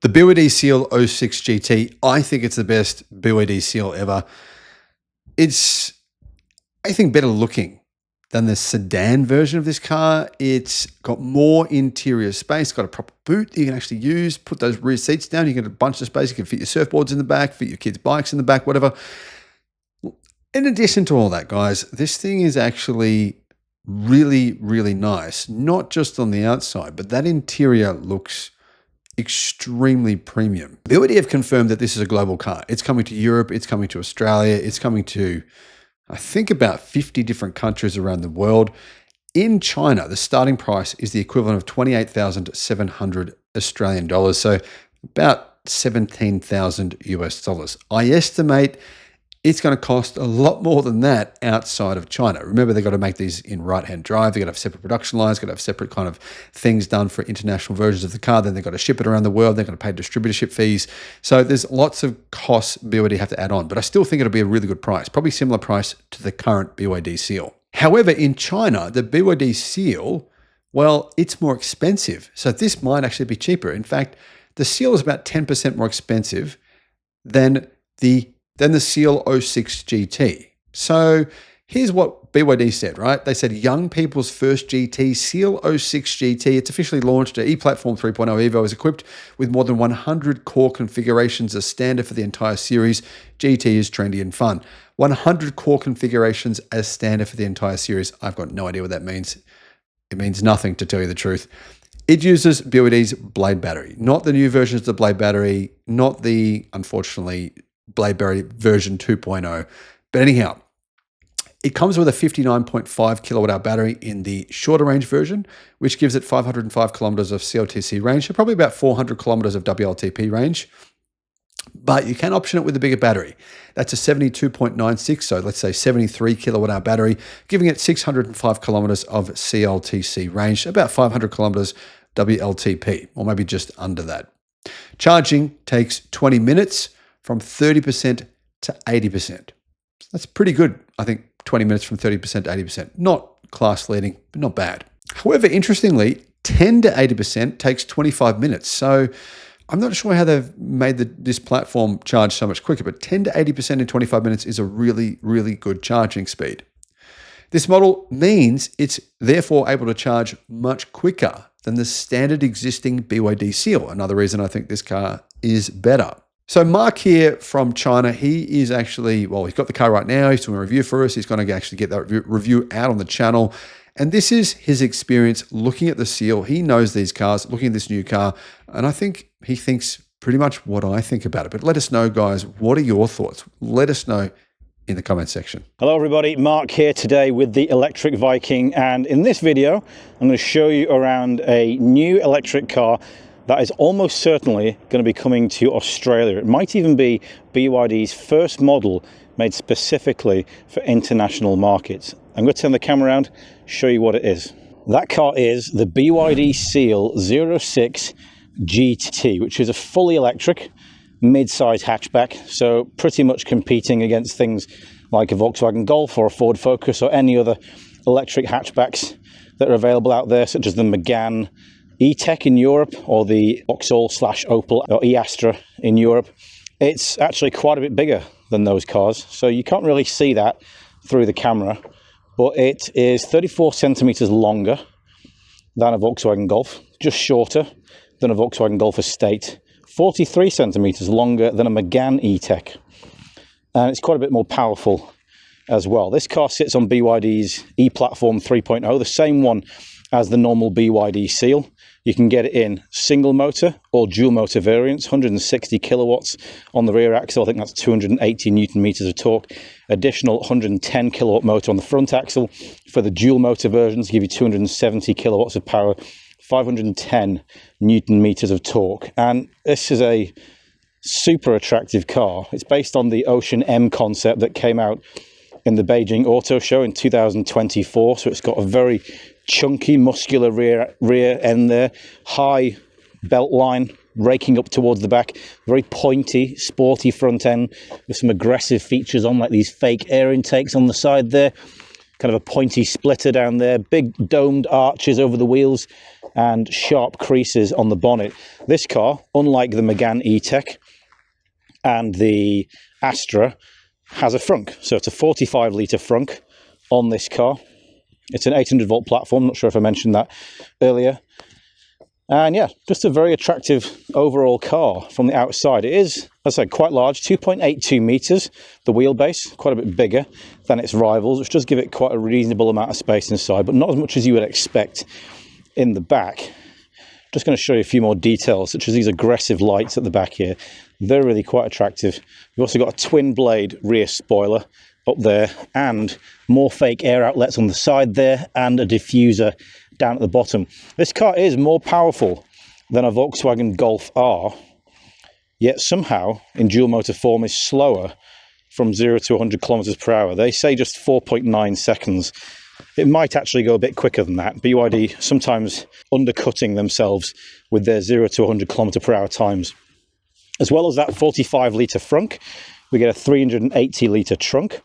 The BYD Seal 06 GT, I think it's the best BYD Seal ever. It's, I think, better looking than the sedan version of this car. It's got more interior space, got a proper boot that you can actually use, put those rear seats down, you get a bunch of space, you can fit your surfboards in the back, fit your kids' bikes in the back, whatever. In addition to all that, guys, this thing is actually really, really nice, not just on the outside, but that interior looks extremely premium. BYD have confirmed that this is a global car. It's coming to Europe, it's coming to Australia, it's coming to, I think, about 50 different countries around the world. In China, the starting price is the equivalent of 28,700 Australian dollars, so about 17,000 US dollars. I estimate it's going to cost a lot more than that outside of China. Remember, they've got to make these in right-hand drive. They've got to have separate production lines, got to have separate kind of things done for international versions of the car. Then they've got to ship it around the world. They're going to pay distributorship fees. So there's lots of costs BYD have to add on. But I still think it'll be a really good price, probably similar price to the current BYD Seal. However, in China, the BYD Seal, well, it's more expensive. So this might actually be cheaper. In fact, the Seal is about 10% more expensive than the Seal 06 GT. So here's what BYD said, right? They said, young people's first GT, Seal 06 GT. It's officially launched. E-Platform 3.0 Evo is equipped with more than 100 core configurations as standard for the entire series. GT is trendy and fun. 100 core configurations as standard for the entire series. I've got no idea what that means. It means nothing, to tell you the truth. It uses BYD's Blade battery, not the new versions of the Blade battery, not the, unfortunately, Blade battery version 2.0. But anyhow, it comes with a 59.5 kilowatt hour battery in the shorter range version, which gives it 505 kilometers of CLTC range, so probably about 400 kilometers of WLTP range. But you can option it with a bigger battery. That's a 72.96, so let's say 73 kilowatt hour battery, giving it 605 kilometers of CLTC range, about 500 kilometers WLTP, or maybe just under that. Charging takes 20 minutes from 30% to 80%. That's pretty good, I think, 20 minutes from 30% to 80%. Not class leading, but not bad. However, interestingly, 10 to 80% takes 25 minutes. So I'm not sure how they've made this platform charge so much quicker, but 10 to 80% in 25 minutes is a really, really good charging speed. This model means it's therefore able to charge much quicker than the standard existing BYD Seal. Another reason I think this car is better. So Mark here from China, he is actually, well, he's got the car right now. He's doing a review for us. He's going to actually get that review out on the channel. And this is his experience looking at the Seal. He knows these cars, looking at this new car. And I think he thinks pretty much what I think about it. But let us know, guys, what are your thoughts? Let us know in the comment section. Hello everybody, Mark here today with the Electric Viking. And in this video, I'm going to show you around a new electric car that is almost certainly going to be coming to Australia. It might even be BYD's first model made specifically for international markets. I'm going to turn the camera around, show you what it is. That car is the BYD Seal 06 GT, which is a fully electric mid-size hatchback, so pretty much competing against things like a Volkswagen Golf or a Ford Focus or any other electric hatchbacks that are available out there, such as the Megane E-Tech in Europe or the Vauxhall/Opel or e-Astra in Europe. It's actually quite a bit bigger than those cars, so you can't really see that through the camera, but it is 34 centimeters longer than a Volkswagen Golf, just shorter than a Volkswagen Golf Estate, 43 centimeters longer than a Megane E-Tech, and it's quite a bit more powerful as well. This car sits on BYD's E-Platform 3.0, the same one as the normal BYD Seal. You can get it in single motor or dual motor variants, 160 kilowatts on the rear axle. I think that's 280 Newton meters of torque. Additional 110 kilowatt motor on the front axle. For the dual motor versions, give you 270 kilowatts of power, 510 Newton meters of torque. And this is a super attractive car. It's based on the Ocean M concept that came out in the Beijing Auto Show in 2024. So it's got a very chunky, muscular rear end there, high belt line raking up towards the back, very pointy, sporty front end with some aggressive features on, like these fake air intakes on the side there, kind of a pointy splitter down there, big domed arches over the wheels, and sharp creases on the bonnet. This car, unlike the Megane E-Tech and the Astra, has a frunk. So it's a 45 litre frunk on this car. It's an 800 volt platform, not sure if I mentioned that earlier. And yeah, just a very attractive overall car from the outside. It is, as I said, quite large, 2.82 meters, the wheelbase, quite a bit bigger than its rivals, which does give it quite a reasonable amount of space inside, but not as much as you would expect in the back. Just going to show you a few more details, such as these aggressive lights at the back here. They're really quite attractive. You've also got a twin blade rear spoiler up there, and more fake air outlets on the side there, and a diffuser down at the bottom. This car is more powerful than a Volkswagen Golf R, yet somehow in dual motor form is slower from 0 to 100 kilometers per hour. They say just 4.9 seconds. It might actually go a bit quicker than that. BYD sometimes undercutting themselves with their 0 to 100 kilometer per hour times. As well as that 45 litre frunk, we get a 380 litre trunk.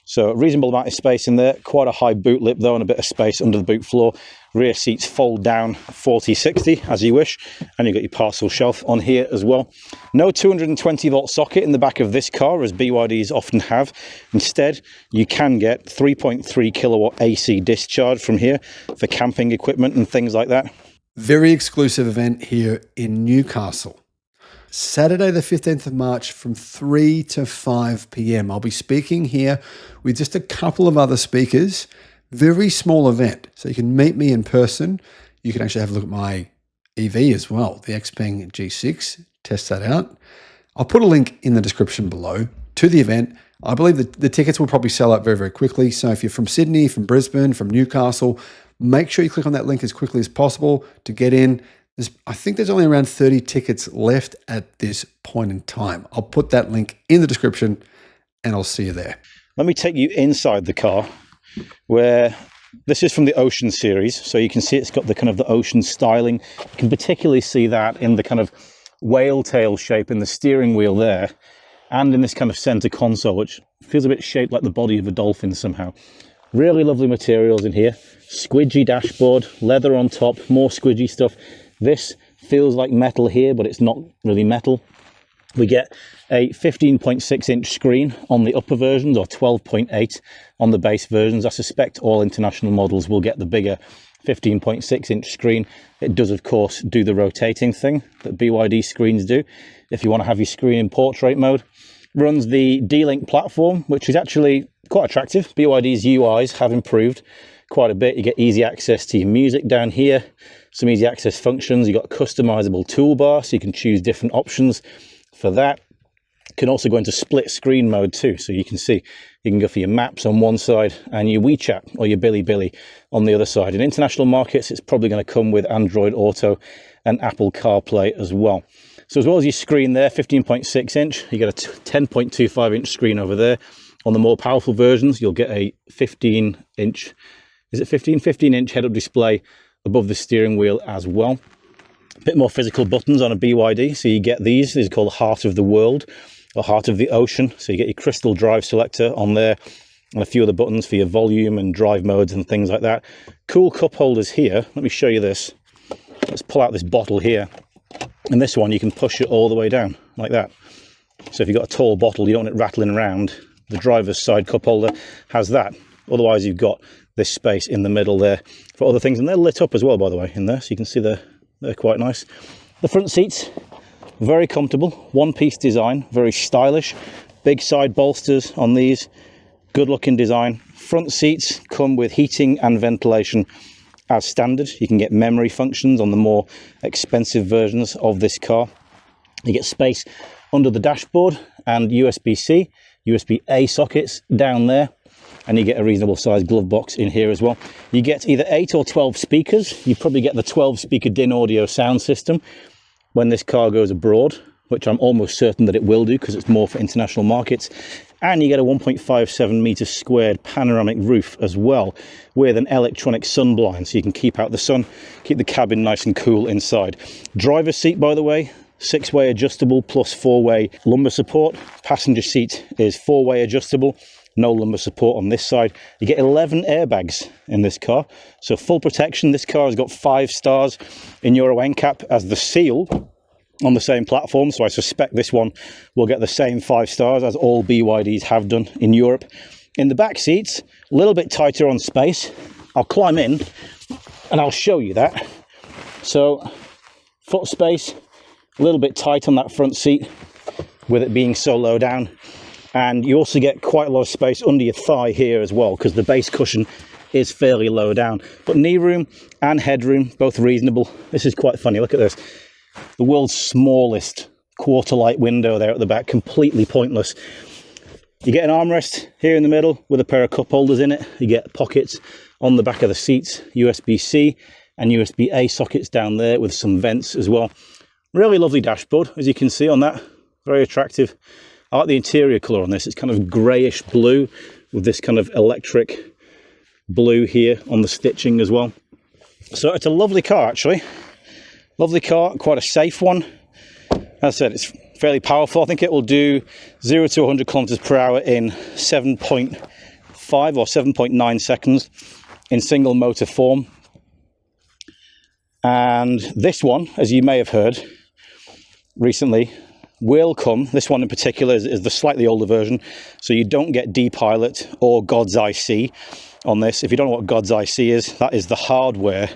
So a reasonable amount of space in there, quite a high boot lip though, and a bit of space under the boot floor. Rear seats fold down 40-60 as you wish, and you've got your parcel shelf on here as well. No 220 volt socket in the back of this car, as BYDs often have. Instead, you can get 3.3 kilowatt AC discharge from here for camping equipment and things like that. Very exclusive event here in Newcastle. Saturday the 15th of March from 3 to 5 p.m. I'll be speaking here with just a couple of other speakers. Very small event. So you can meet me in person. You can actually have a look at my EV as well, the Xpeng G6. Test that out. I'll put a link in the description below to the event. I believe that the tickets will probably sell out very, very quickly. So if you're from Sydney, from Brisbane, from Newcastle, make sure you click on that link as quickly as possible to get in. I think there's only around 30 tickets left at this point in time. I'll put that link in the description and I'll see you there. Let me take you inside the car, where this is from the Ocean series. So you can see it's got the kind of the Ocean styling. You can particularly see that in the kind of whale tail shape in the steering wheel there, and in this kind of center console, which feels a bit shaped like the body of a dolphin somehow. Really lovely materials in here. Squidgy dashboard, leather on top, more squidgy stuff. This feels like metal here, but it's not really metal. We get a 15.6 inch screen on the upper versions, or 12.8 on the base versions. I suspect all international models will get the bigger 15.6 inch screen. It does, of course, do the rotating thing that BYD screens do. If you want to have your screen in portrait mode, runs the D-Link platform, which is actually quite attractive. BYD's UIs have improved quite a bit. You get easy access to your music down here, some easy access functions. You've got a customizable toolbar, so you can choose different options for that. You can also go into split screen mode too, so you can see, you can go for your maps on one side and your WeChat or your Bilibili on the other side. In international markets, it's probably going to come with Android Auto and Apple CarPlay as well. So as well as your screen there, 15.6 inch, you get a 10.25 inch screen over there. On the more powerful versions, you'll get a 15 inch, is it 15? 15 inch head-up display above the steering wheel as well. A bit more physical buttons on a BYD, so you get these are called Heart of the World or Heart of the Ocean. So you get your crystal drive selector on there and a few other buttons for your volume and drive modes and things like that. Cool cup holders here. Let me show you this. Let's pull out this bottle here, and this one you can push it all the way down like that. So if you've got a tall bottle, you don't want it rattling around, the driver's side cup holder has that. Otherwise you've got this space in the middle there for other things, and they're lit up as well, by the way, in there, so you can see they're quite nice. The front seats, very comfortable, one-piece design, very stylish. Big side bolsters on these, good looking design. Front seats come with heating and ventilation as standard. You can get memory functions on the more expensive versions of this car. You get space under the dashboard and USB-C, USB-A sockets down there. And you get a reasonable sized glove box in here as well. You get either 8 or 12 speakers. You probably get the 12 speaker DIN audio sound system when this car goes abroad, which I'm almost certain that it will do because it's more for international markets. And you get a 1.57 meter squared panoramic roof as well, with an electronic sun blind, so you can keep out the sun, keep the cabin nice and cool inside. Driver's seat, by the way, 6-way adjustable plus 4-way lumbar support. Passenger seat is 4-way adjustable. no lumbar support on this side. You get 11 airbags in this car, so full protection. This car has got 5 stars in Euro NCAP as the Seal on the same platform, so I suspect this one will get the same 5 stars as all BYDs have done in Europe. In the back seats, a little bit tighter on space. I'll climb in and I'll show you that. So foot space, a little bit tight on that front seat with it being so low down, and you also get quite a lot of space under your thigh here as well, because the base cushion is fairly low down. But knee room and headroom, both reasonable. This is quite funny, look at this. The world's smallest quarter light window there at the back, completely pointless. You get an armrest here in the middle with a pair of cup holders in it. You get pockets on the back of the seats, USB-C and USB-A sockets down there with some vents as well. Really lovely dashboard, as you can see on that. Very attractive. I like the interior colour on this. It's kind of greyish blue with this kind of electric blue here on the stitching as well. So it's a lovely car, actually. Lovely car, quite a safe one. As I said, it's fairly powerful. I think it will do 0 to 100 kilometers per hour in 7.5 or 7.9 seconds in single motor form. And this one, as you may have heard recently, will come, this one in particular is the slightly older version, so you don't get D-Pilot or God's IC on this. If you don't know what God's IC is, that is the hardware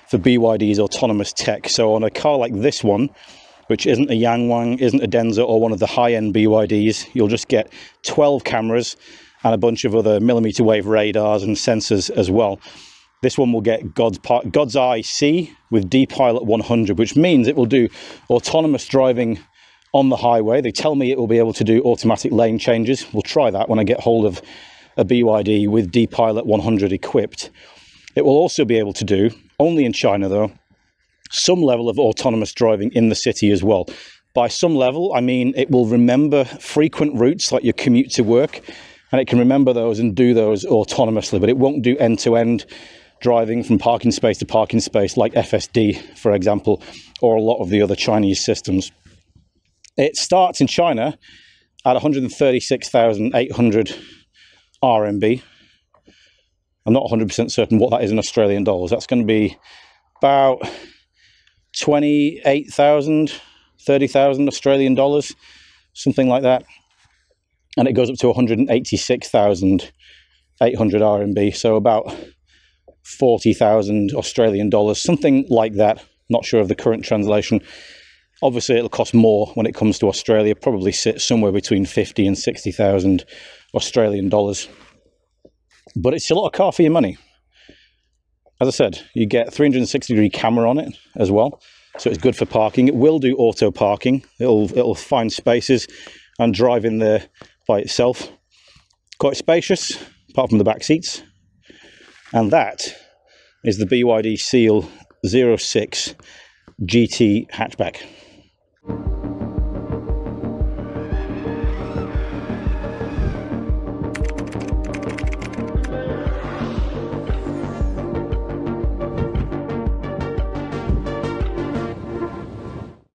for BYD's autonomous tech. So on a car like this one, which isn't a Yangwang, isn't a Denza or one of the high-end BYDs, you'll just get 12 cameras and a bunch of other millimeter wave radars and sensors as well. This one will get God's IC with D-Pilot 100, which means it will do autonomous driving on the highway. They tell me it will be able to do automatic lane changes. We'll try that when I get hold of a BYD with D-Pilot 100 equipped. It will also be able to do, only in China though, some level of autonomous driving in the city as well. By some level, I mean it will remember frequent routes like your commute to work, and it can remember those and do those autonomously, but it won't do end-to-end driving from parking space to parking space like FSD, for example, or a lot of the other Chinese systems. It starts in China at 136,800 RMB. I'm not 100% certain what that is in Australian dollars. That's going to be about 28,000, 30,000 Australian dollars, something like that. And it goes up to 186,800 RMB, so about 40,000 Australian dollars, something like that. Not sure of the current translation. Obviously, it'll cost more when it comes to Australia, probably sit somewhere between 50 and 60,000 Australian dollars. But it's a lot of car for your money. As I said, you get 360-degree camera on it as well, so it's good for parking. It will do auto parking. It'll find spaces and drive in there by itself. Quite spacious, apart from the back seats. And that is the BYD Seal 06 GT hatchback.